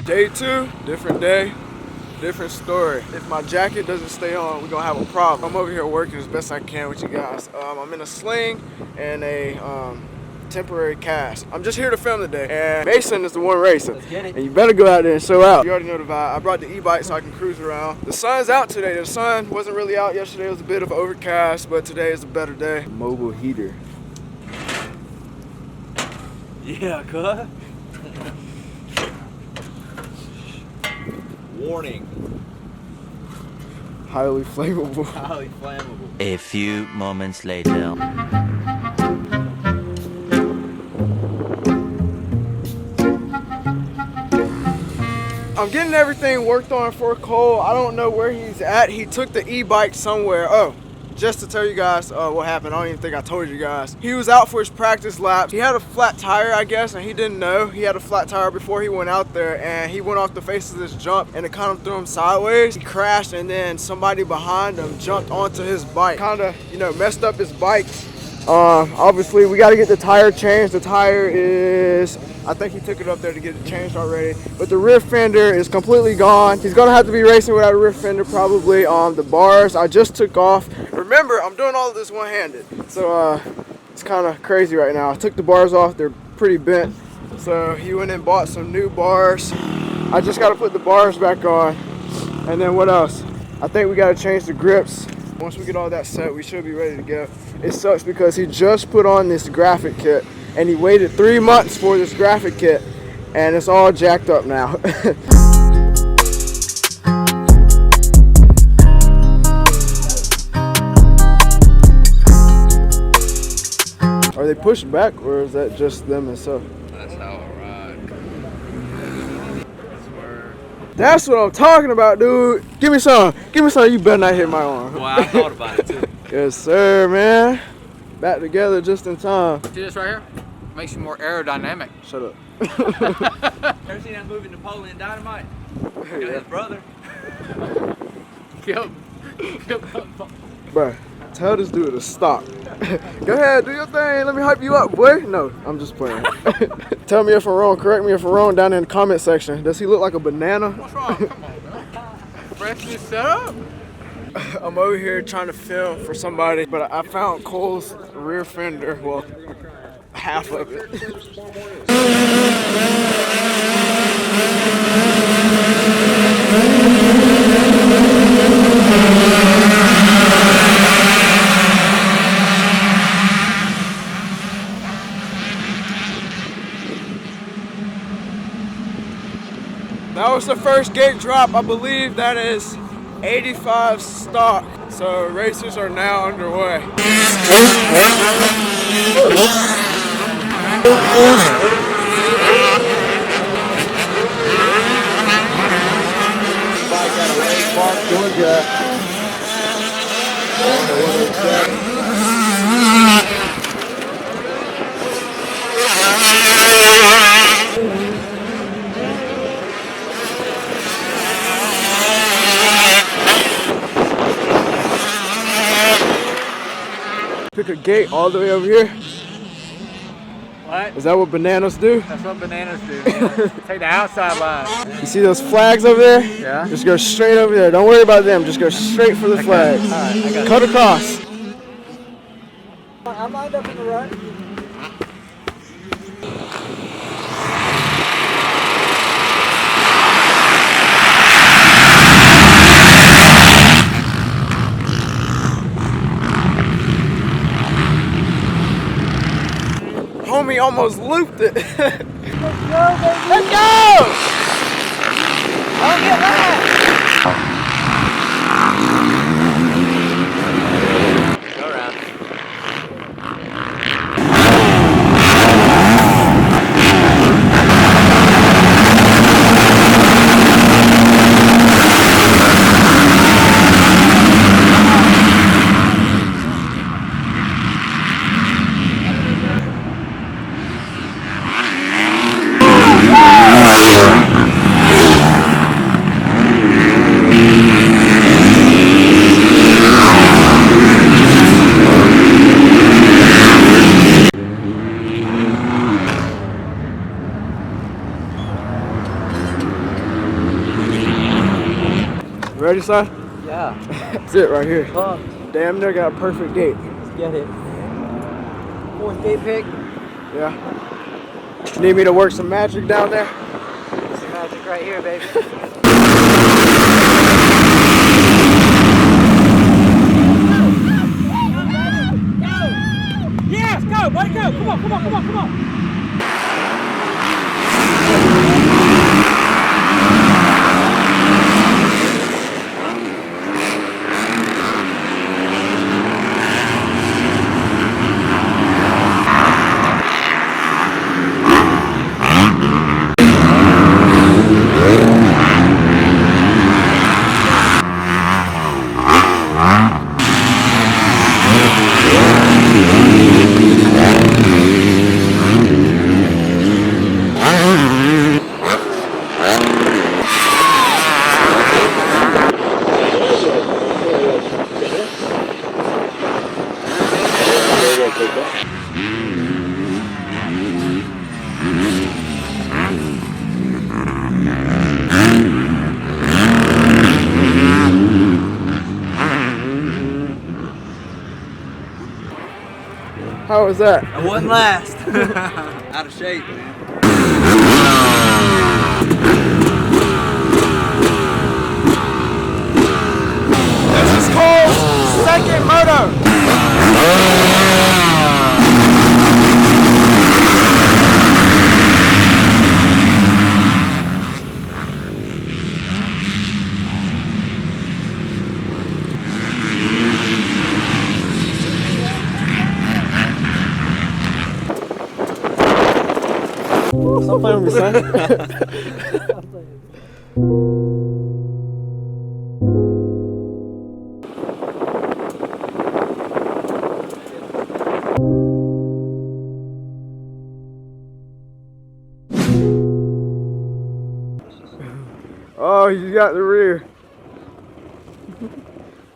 Day 2, different day, different story. If my jacket doesn't stay on, we're gonna have a problem. I'm over here working as best I can with you guys. I'm in a sling and a temporary cast. I'm just here to film today, and Mason is the one racing. Let's get it. And you better go out there and show out. You already know the vibe. I brought the e-bike so I can cruise around. The sun's out today. The sun wasn't really out yesterday. It was a bit of overcast, but today is a better day. Mobile heater. Yeah, cuz. Warning. Highly flammable. Highly flammable. A few moments later. I'm getting everything worked on for Cole. I don't know where he's at. He took the e-bike somewhere. Oh, just to tell you guys what happened. I don't even think I told you guys. He was out for his practice laps. He had a flat tire, I guess, and he didn't know. He had a flat tire before he went out there, and he went off the face of this jump, and it kind of threw him sideways. He crashed, and then somebody behind him jumped onto his bike. Kind of, you know, messed up his bike. Obviously, we got to get the tire changed. The tire is, I think he took it up there to get it changed already. But the rear fender is completely gone. He's going to have to be racing without a rear fender probably. The bars I just took off. Remember, I'm doing all of this one-handed. So it's kind of crazy right now. I took the bars off. They're pretty bent. So he went and bought some new bars. I just got to put the bars back on. And then what else? I think we got to change the grips. Once we get all that set, we should be ready to go. It sucks because he just put on this graphic kit and he waited 3 months for this graphic kit and it's all jacked up now. Are they pushed back or is that just them and so? That's how I ride. That's what I'm talking about, dude. Give me some. Give me some. You better not hit my arm. Well, I thought about it too. Yes, sir, man. Back together just in time. See this right here? Makes you more aerodynamic. Shut up. Ever seen that movie Napoleon Dynamite? You know, Yeah. his brother. Yep. Bruh, tell this dude to stop. Go ahead, do your thing. Let me hype you up, boy. No, I'm just playing. Tell me if I'm wrong. Correct me if I'm wrong down in the comment section. Does he look like a banana? What's wrong? Come on, man. Freshly set up. I'm over here trying to film for somebody, but I found Cole's rear fender. Well, half of it. That was the first gate drop. I believe that is 85 stock. So races are now underway. Pick a gate all the way over here. What? Is that what bananas do? That's what bananas do. Take the outside line. You see those flags over there? Yeah. Just go straight over there. Don't worry about them. Just go straight for the flags. All right, I got it. Cut across. I'm lined up in the right. Homie almost looped it. Let's go, baby. Let's go! Don't get loud. Go around. Ready, son? Yeah. That's it right here. Pumped. Damn near got a perfect gate. Let's get it. Fourth gate pick. Yeah. Need me to work some magic down there? Some magic right here, baby. Yes, go, buddy, go. Come on, come on, come on, come on. How was that? I wasn't last. Out of shape, man. This is called second moto. Stop playing with me, son. Oh, you got the rear.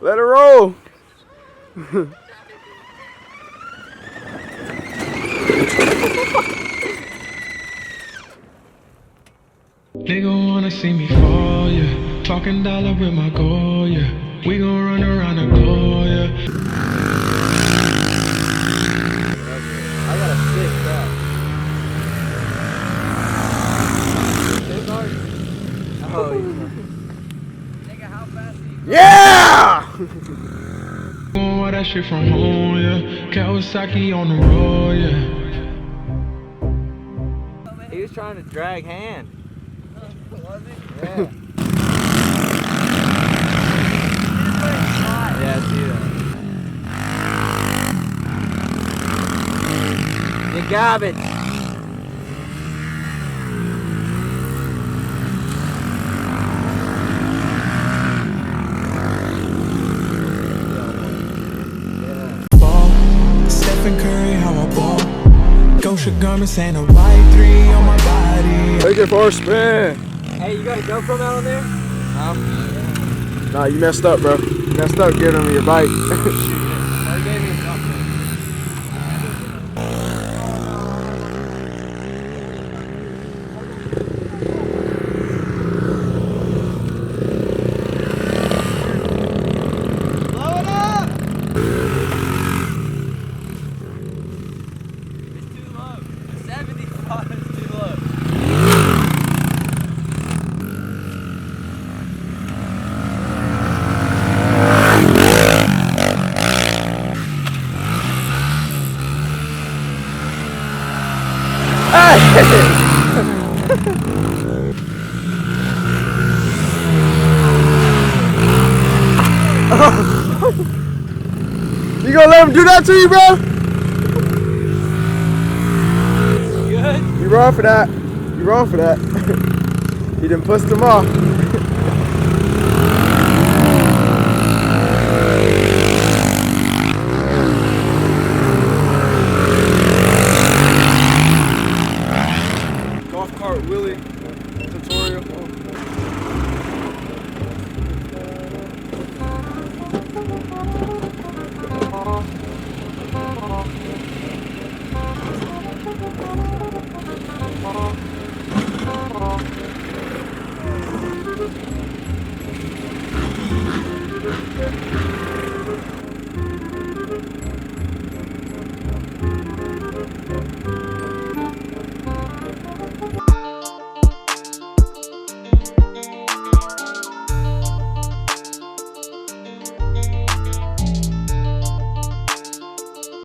Let it roll. Nigga wanna see me fall, yeah. Talking dollar with my goal, yeah. We gon' run around the globe, yeah. I got a sick truck. Oh, Nigga, how fast are you? Yeah! Going with that shit from home, yeah. Kawasaki on the road, yeah. he was trying to drag hand. Was it? Yeah. Yeah, I see that. The garbage. Stephen Curry, how I ball. Gosha garments and a white 3 on my body. Take it for a spin. Hey, you got a GoPro out on there? Nah, you messed up, bro. You messed up giving him your bike. Oh, you gave me a GoPro. Blow it up! It's too low. 75 is too low. You gonna let him do that to you, bro? Good? You wrong for that. You wrong for that. He done pushed him off. Golfcart Wheelie tutorial.